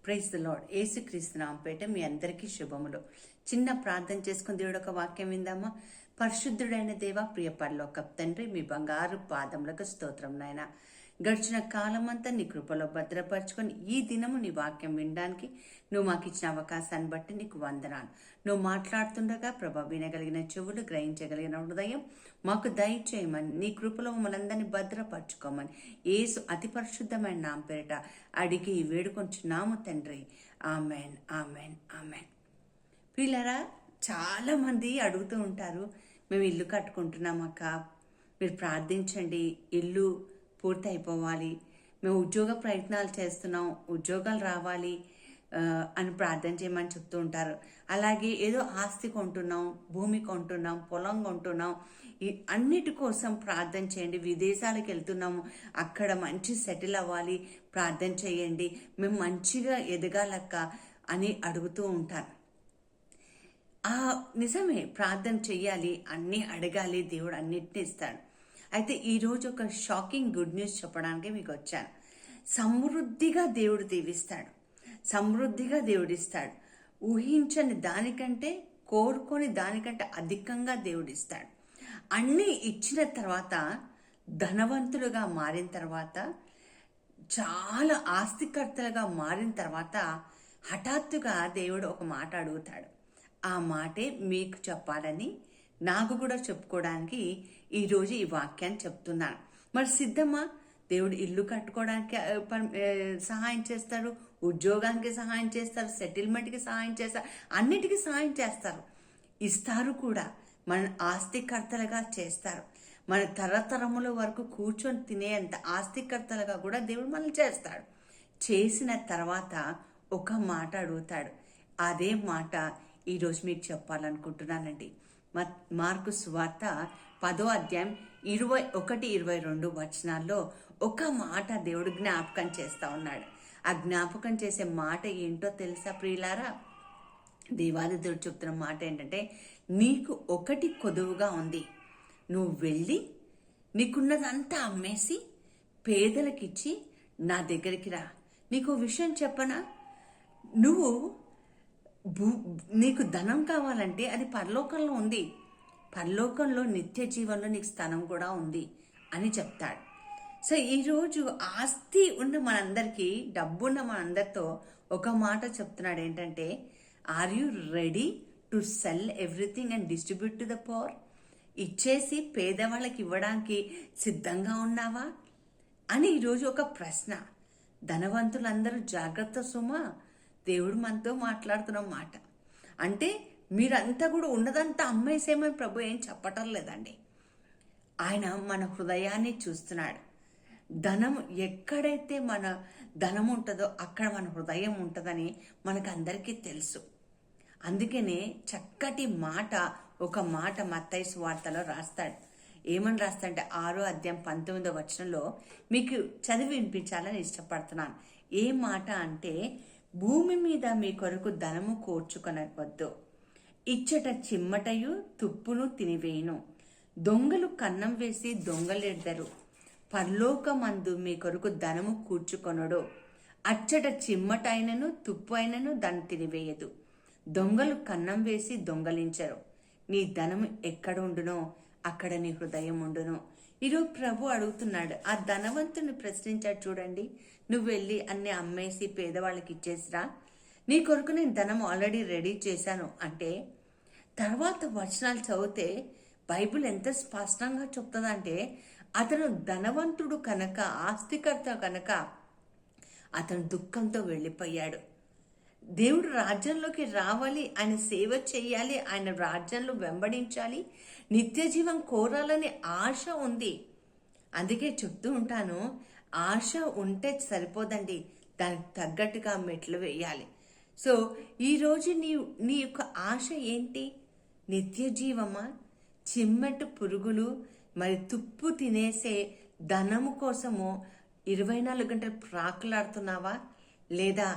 Praise the lord. యేసుక్రీస్తు నామముపేట మీ అందరికీ శుభములు. చిన్న ప్రార్థన చేసుకుని దేవుడు ఒక వాక్యం విందామా. పరిశుద్ధుడైన దేవ, ప్రియ పరలోకపు తండ్రి, మీ బంగారు పాదములకు స్తోత్రం నాయన. గడిచిన కాలమంతా నీ కృపలో భద్రపరచుకొని ఈ దినము నీ వాక్యం వినడానికి నువ్వు మాకు ఇచ్చిన అవకాశాన్ని బట్టి నీకు వందనాలు. నువ్వు మాట్లాడుతుండగా ప్రభా, వినగలిగిన చెవులు, గ్రహించగలిగిన హృదయం మాకు దయచేయమని, నీ కృపలో మమ్మల్ని భద్రపరచుకోమని యేసు అతి పరిశుద్ధమైన నామ పేరిట అడిగి వేడుకొంచున్నాము తండ్రి. Amen, amen, amen. వీళ్ళరా చాలా మంది అడుగుతూ ఉంటారు, మేము ఇల్లు కట్టుకుంటున్నాం అక్క, మీరు ప్రార్థించండి, ఇల్లు పూర్తి అయిపోవాలి, మేము ఉద్యోగ ప్రయత్నాలు చేస్తున్నాం, ఉద్యోగాలు రావాలి అని ప్రార్థన చేయమని చెప్తూ ఉంటారు. అలాగే ఏదో ఆస్తి కొంటున్నాం, భూమి కొంటున్నాం, పొలం కొంటున్నాం, ఈ అన్నిటి కోసం ప్రార్థన చేయండి, విదేశాలకు వెళ్తున్నాము, అక్కడ మంచి సెటిల్ అవ్వాలి, ప్రార్థన చేయండి, మేము మంచిగా ఎదగాలక్క అని అడుగుతూ ఉంటారు. నిజమే, ప్రార్థన చెయ్యాలి, అన్నీ అడగాలి, దేవుడు అన్నిటిని ఇస్తాడు. అయితే ఈరోజు ఒక షాకింగ్ గుడ్ న్యూస్ చెప్పడానికి మీకు వచ్చాను. సమృద్ధిగా దేవుడు దీవిస్తాడు, సమృద్ధిగా దేవుడిస్తాడు. ఊహించని దానికంటే, కోరుకొని దానికంటే అధికంగా దేవుడిస్తాడు. అన్నీ ఇచ్చిన తర్వాత, ధనవంతులుగా మారిన తర్వాత, చాలా ఆస్తికర్తలుగా మారిన తర్వాత హఠాత్తుగా దేవుడు ఒక మాట అడుగుతాడు. ఆ మాటే మీకు చెప్పాలని, నాకు కూడా చెప్పుకోవడానికి ఈరోజు ఈ వాక్యాన్ని చెప్తున్నాను. మరి సిద్ధమా? దేవుడు ఇల్లు కట్టుకోవడానికి సహాయం చేస్తాడు, ఉద్యోగానికి సహాయం చేస్తారు, సెటిల్మెంట్కి సహాయం చేస్తారు, అన్నిటికీ సహాయం చేస్తారు, ఇస్తారు కూడా. మన ఆస్తికర్తలుగా చేస్తారు. మన తరతరముల వరకు కూర్చొని తినేంత ఆస్తికర్తలుగా కూడా దేవుడు మనల్ని చేస్తాడు. చేసిన తర్వాత ఒక మాట అడుగుతాడు. అదే మాట ఈరోజు మీకు చెప్పాలనుకుంటున్నానండి. మార్కు సువార్త 10వ అధ్యాయం 21-22 వచనాల్లో ఒక మాట దేవుడు జ్ఞాపకం చేస్తా ఉన్నాడు. ఆ జ్ఞాపకం చేసే మాట ఏంటో తెలుసా ప్రియులారా? దేవాది దేవుడు చెప్తున్న మాట ఏంటంటే, నీకు ఒకటి కొదువుగా ఉంది, నువ్వు వెళ్ళి నీకున్నదంతా అమ్మేసి పేదలకిచ్చి నా దగ్గరికి రా. నీకు విషయం చెప్పనా? నీకు ధనం కావాలంటే అది పరలోకంలో ఉంది, పరలోకంలో నిత్య జీవనంలో నీకు స్థానం కూడా ఉంది అని చెప్తాడు. సో ఈరోజు ఆస్తి ఉన్న మనందరికీ, డబ్బున్న మనందరితో ఒక మాట చెప్తున్నాడు ఏంటంటే, are you ready to sell everything and distribute to the poor? ఇచ్చేసి పేదవాళ్ళకి ఇవ్వడానికి సిద్ధంగా ఉన్నావా అని ఈరోజు ఒక ప్రశ్న. ధనవంతులందరూ జాగ్రత్త సుమా, దేవుడు మనతో మాట్లాడుతున్న మాట. అంటే మీరంతా కూడా ఉన్నదంతా అమ్మేసేమని ప్రభు ఏం చెప్పటం లేదండి. ఆయన మన హృదయాన్ని చూస్తున్నాడు. ధనం ఎక్కడైతే మన ధనం ఉంటుందో అక్కడ మన హృదయం ఉంటుందని మనకు అందరికీ తెలుసు. అందుకనే చక్కటి మాట, ఒక మాట మత్తయి సువార్తలో రాస్తాడు. ఏమని రాస్తాడంటే 6వ అధ్యాయం 19వ వచనంలో మీకు చదివి వినిపించాలని ఇష్టపడుతున్నాను. ఏ మాట అంటే, భూమి మీద మీ కొరకు ధనము కూర్చుకొనవద్దు, ఇచ్చట చిమ్మటయు తుప్పును తినివేయును, దొంగలు కన్నం వేసి దొంగలెడ్దరు, పరలోకమందు మీ కొరకు ధనము కూర్చుకొనడు, అచ్చట చిమ్మటైనను తుప్పు అయినను దాన్ని తినివేయదు, దొంగలు కన్నం వేసి దొంగలించరు, నీ ధనము ఎక్కడ ఉండునో అక్కడ నీ హృదయం ఉండును. ఈరోజు ప్రభు అడుగుతున్నాడు. ఆ ధనవంతుని ప్రశ్నించాడు చూడండి, నువ్వు వెళ్ళి అన్ని అమ్మేసి పేదవాళ్ళకి ఇచ్చేసిరా, నీ కొరకు నేను ధనం ఆల్రెడీ రెడీ చేశాను అంటే, తర్వాత వచనాలు చదివితే బైబిల్ ఎంత స్పష్టంగా చెప్తుందంటే, అతను ధనవంతుడు కనుక, ఆస్తికర్త కనుక అతను దుఃఖంతో వెళ్ళిపోయాడు. దేవుడు రాజ్యంలోకి రావాలి, ఆయన సేవ చేయాలి, ఆయన రాజ్యంలో వెంబడించాలి, నిత్య జీవం కోరాలని ఆశ ఉంది. అందుకే చెప్తూ ఉంటాను, ఆశ ఉంటే సరిపోదండి, దానికి తగ్గట్టుగా మెట్లు వేయాలి. సో ఈరోజు నీ యొక్క ఆశ ఏంటి? నిత్య జీవమా? చిమ్మటి పురుగులు మరి తుప్పు తినేసే ధనము కోసము 24 గంటలు ప్రాకులాడుతున్నావా? లేదా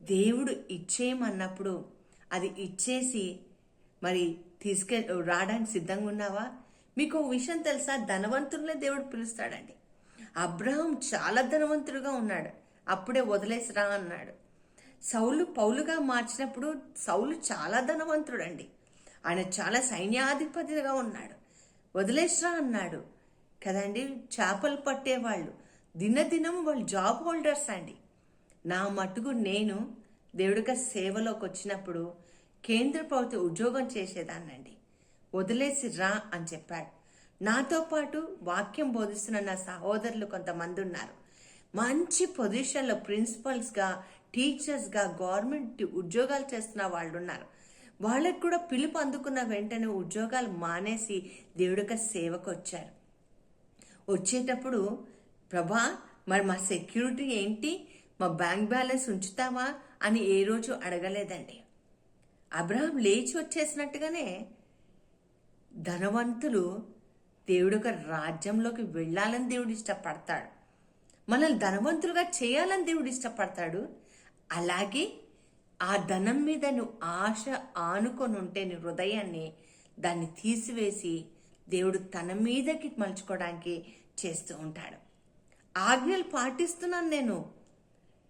దేవుడు ఇచ్చేయమన్నప్పుడు అది ఇచ్చేసి మరి రావడానికి సిద్ధంగా ఉన్నావా? మీకు ఒక విషయం తెలుసా? ధనవంతులనే దేవుడు పిలుస్తాడండి. అబ్రహాం చాలా ధనవంతుడుగా ఉన్నాడు, అప్పుడే వదిలేసిరా అన్నాడు. సౌలు పౌలుగా మార్చినప్పుడు సౌలు చాలా ధనవంతుడండి. ఆయన చాలా సైన్యాధిపతిగా ఉన్నాడు. వదిలేసిరా అన్నాడు కదండి. చేపలు పట్టేవాళ్ళు దినదినము వాళ్ళు జాబ్ హోల్డర్స్ అండి. నా మటుకు నేను దేవుడిగా సేవలోకి వచ్చినప్పుడు కేంద్ర ప్రభుత్వ ఉద్యోగం చేసేదాన్నండి. వదిలేసి రా అని చెప్పాడు. నాతో పాటు వాక్యం బోధిస్తున్న నా సహోదరులు కొంతమంది ఉన్నారు. మంచి పొజిషన్లో ప్రిన్సిపల్స్గా, టీచర్స్గా, గవర్నమెంట్ ఉద్యోగాలు చేస్తున్న వాళ్ళు ఉన్నారు. వాళ్ళకు కూడా పిలుపు అందుకున్న వెంటనే ఉద్యోగాలు మానేసి దేవుడిగా సేవకు వచ్చారు. వచ్చేటప్పుడు ప్రభా మరి మా సెక్యూరిటీ ఏంటి, మా బ్యాంక్ బ్యాలెన్స్ ఉంచుతావా అని ఏ రోజు అడగలేదండి. అబ్రహాం లేచి వచ్చేసినట్టుగానే ధనవంతులు దేవుడికి రాజ్యంలోకి వెళ్ళాలని దేవుడు ఇష్టపడతాడు. మనల్ని ధనవంతులుగా చేయాలని దేవుడు ఇష్టపడతాడు. అలాగే ఆ ధనం మీద నువ్వు ఆశ ఆనుకొని ఉంటే నీ హృదయాన్ని దాన్ని తీసివేసి దేవుడు తన మీదకి మలుచుకోవడానికి చేస్తూ ఉంటాడు. ఆజ్ఞలు పాటిస్తున్నాను, నేను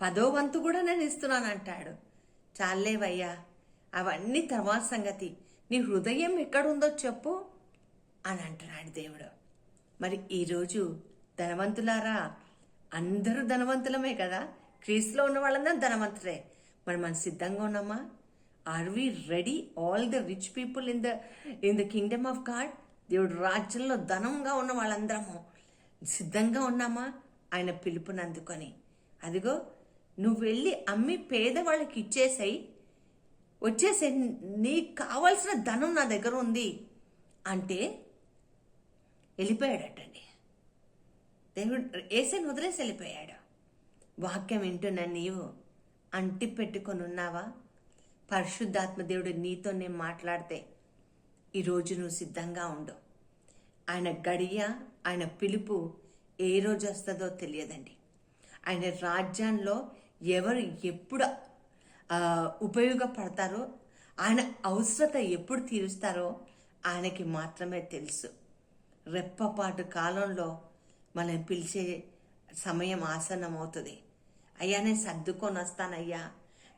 10వ వంతు కూడా నేను ఇస్తున్నాను అంటాడు. చాలేవయ్యా అవన్నీ తర్వాత సంగతి, నీ హృదయం ఎక్కడుందో చెప్పు అని అంటున్నాడు దేవుడు. మరి ఈరోజు ధనవంతులారా, అందరూ ధనవంతులమే కదా, క్రీస్తులో ఉన్న వాళ్ళందరూ ధనవంతులే. మరి మనం సిద్ధంగా ఉన్నామా? Are we ready? All the rich people in the kingdom of God, దేవుడు రాజ్యంలో ధనంగా ఉన్న వాళ్ళందరము సిద్ధంగా ఉన్నామా ఆయన పిలుపుని అందుకొని? అదిగో నువ్వు వెళ్ళి అమ్మి పేదవాళ్ళకి ఇచ్చేసాయి, వచ్చేసే, నీకు కావాల్సిన ధనం నా దగ్గర ఉంది అంటే వెళ్ళిపోయాడటండి. దేవుడు ఏసైని వదిలేసి వెళ్ళిపోయాడు. వాక్యం వింటున్నా నీవు అంటి పెట్టుకొని ఉన్నావా? పరిశుద్ధాత్మ దేవుడు నీతో నేను మాట్లాడితే ఈరోజు నువ్వు సిద్ధంగా ఉండు. ఆయన గడియ, ఆయన పిలుపు ఏ రోజు వస్తుందో తెలియదండి. ఆయన రాజ్యంలో ఎవరు ఎప్పుడు ఉపయోగపడతారో, ఆయన అవసరత ఎప్పుడు తీరుస్తారో ఆయనకి మాత్రమే తెలుసు. రెప్పపాటు కాలంలో మనం పిలిచే సమయం ఆసన్నం అవుతుంది. అయ్యా నేను సర్దుకొని వస్తానయ్యా,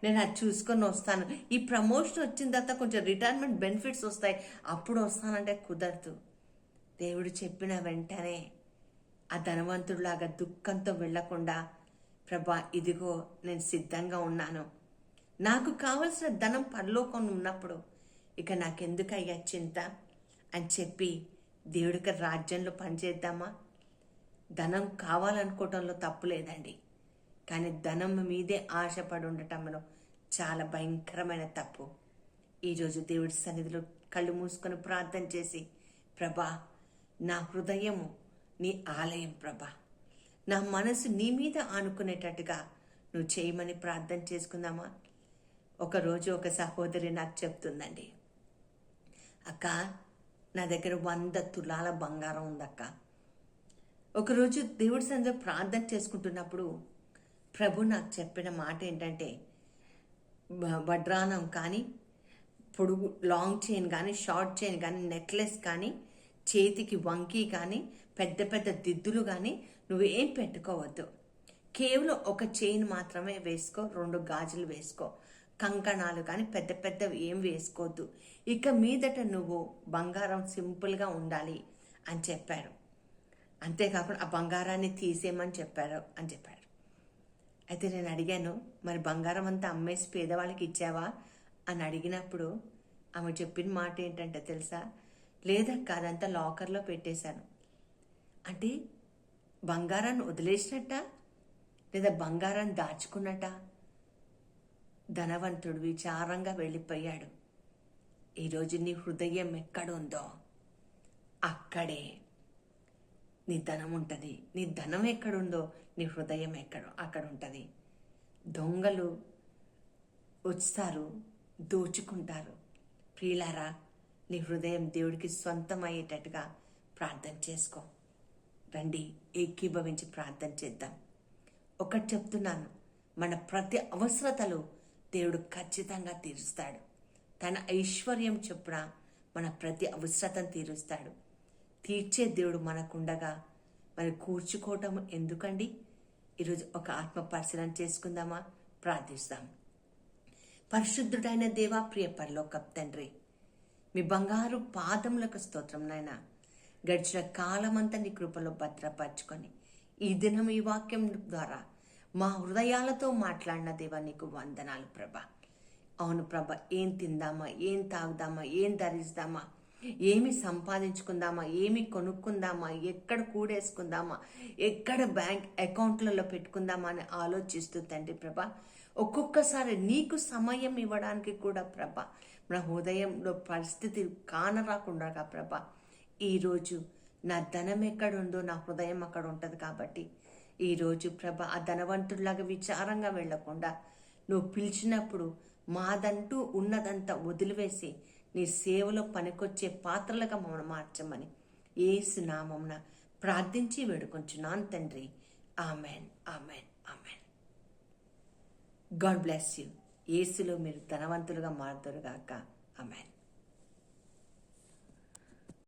నేను అది చూసుకొని వస్తాను, ఈ ప్రమోషన్ వచ్చిన తర్వాత కొంచెం రిటైర్మెంట్ బెనిఫిట్స్ వస్తాయి అప్పుడు వస్తానంటే కుదరదు. దేవుడు చెప్పిన వెంటనే ఆ ధనవంతుడిలాగా దుఃఖంతో వెళ్లకుండా, ప్రభా ఇదిగో నేను సిద్ధంగా ఉన్నాను, నాకు కావలసిన ధనం పరలోకం ఉన్నప్పుడు ఇక నాకెందుకయ్యా చింత అని చెప్పి దేవుడికి రాజ్యంలో పనిచేద్దామా? ధనం కావాలనుకోవటంలో తప్పు లేదండి, కానీ ధనం మీదే ఆశపడి ఉండటంలో చాలా భయంకరమైన తప్పు. ఈరోజు దేవుడి సన్నిధిలో కళ్ళు మూసుకొని ప్రార్థన చేసి, ప్రభా నా హృదయము నీ ఆలయం ప్రభా, నా మనసు నీ మీద ఆనుకునేటట్టుగా నువ్వు చేయమని ప్రార్థన చేసుకుందామా? ఒకరోజు ఒక సహోదరి నాకు చెప్తుందండి, అక్క నా దగ్గర 100 తులాల బంగారం ఉందక్క. ఒకరోజు దేవుడి సన్నిధిలో ప్రార్థన చేసుకుంటున్నప్పుడు ప్రభు నాకు చెప్పిన మాట ఏంటంటే, వడ్రానం కానీ, పొడుగు లాంగ్ చైన్ కానీ, షార్ట్ చైన్ కానీ, నెక్లెస్ కానీ, చేతికి వంకీ కానీ, పెద్ద పెద్ద దిద్దులు కానీ నువ్వేం పెట్టుకోవద్దు. కేవలం ఒక చైన్ మాత్రమే వేసుకో, 2 గాజులు వేసుకో, కంకణాలు కానీ పెద్ద పెద్దవి ఏం వేసుకోవద్దు. ఇక మీదట నువ్వు బంగారం సింపుల్గా ఉండాలి అని చెప్పారు. అంతేకాకుండా ఆ బంగారాన్ని తీసేయమని చెప్పారు అని చెప్పారు. అయితే నేను అడిగాను, మరి బంగారం అంతా అమ్మేసి పేదవాళ్ళకి ఇచ్చావా అని అడిగినప్పుడు ఆమె చెప్పిన మాట ఏంటంటే తెలుసా, లేదక్క అదంతా లాకర్లో పెట్టేశాను. అంటే బంగారాన్ని వదిలేసినట్ట లేదా బంగారాన్ని దాచుకున్నట్ట? ధనవంతుడు విచారంగా వెళ్ళిపోయాడు. ఈరోజు నీ హృదయం ఎక్కడుందో అక్కడే నీ ధనం ఉంటుంది. నీ ధనం ఎక్కడుందో నీ హృదయం అక్కడ ఉంటుంది. దొంగలు వస్తారు, దోచుకుంటారు. ప్రియులారా, నీ హృదయం దేవుడికి సొంతం అయ్యేటట్టుగా ప్రార్థన చేసుకో. రండి ఏకీభవించి ప్రార్థన చేద్దాం. ఒకటి చెప్తున్నాను, మన ప్రతి అవసరతలు దేవుడు ఖచ్చితంగా తీరుస్తాడు. తన ఐశ్వర్యం చొప్పున మన ప్రతి అవసరతను తీరుస్తాడు. తీర్చే దేవుడు మనకుండగా మరి కూర్చుకోవటం ఎందుకండి? ఈరోజు ఒక ఆత్మ పరిశీలన చేసుకుందామా? ప్రార్థిస్తాం. పరిశుద్ధుడైన దేవా, ప్రియ పరలోకపు తండ్రి, మీ బంగారు పాదములకు స్తోత్రం నాయన. గడిచిన కాలమంతా నీ కృపలో భద్రపరచుకొని ఈ దినం ఈ వాక్యం ద్వారా మా హృదయాలతో మాట్లాడిన దేవా నీకు వందనాలు ప్రభా. అవును ప్రభ, ఏం తిందామా, ఏం తాగుదామా, ఏం ధరిస్తామా, ఏమి సంపాదించుకుందామా, ఏమి కొనుక్కుందామా, ఎక్కడ కూడేసుకుందామా, ఎక్కడ బ్యాంక్ అకౌంట్లలో పెట్టుకుందామా అని ఆలోచిస్తూ తండ్రి ప్రభా, ఒక్కొక్కసారి నీకు సమయం ఇవ్వడానికి కూడా ప్రభ మన హృదయంలో పరిస్థితి కానరాకుండా ప్రభ, ఈరోజు నా ధనం ఎక్కడుందో నా హృదయం అక్కడ ఉంటుంది. కాబట్టి ఈరోజు ప్రభ ఆ ధనవంతుడిలాగా విచారంగా వెళ్లకుండా నువ్వు పిలిచినప్పుడు మాదంటూ ఉన్నదంతా వదిలివేసి నీ సేవలో పనికొచ్చే పాత్రలుగా మమ్మల్ని మార్చమని యేసు నామమున ప్రార్థించి వేడుకొంచున్నాను తండ్రి. Amen, amen, amen. God bless you. యేసులో మీరు ధనవంతులుగా మారుతారుగాక. ఆమెన్.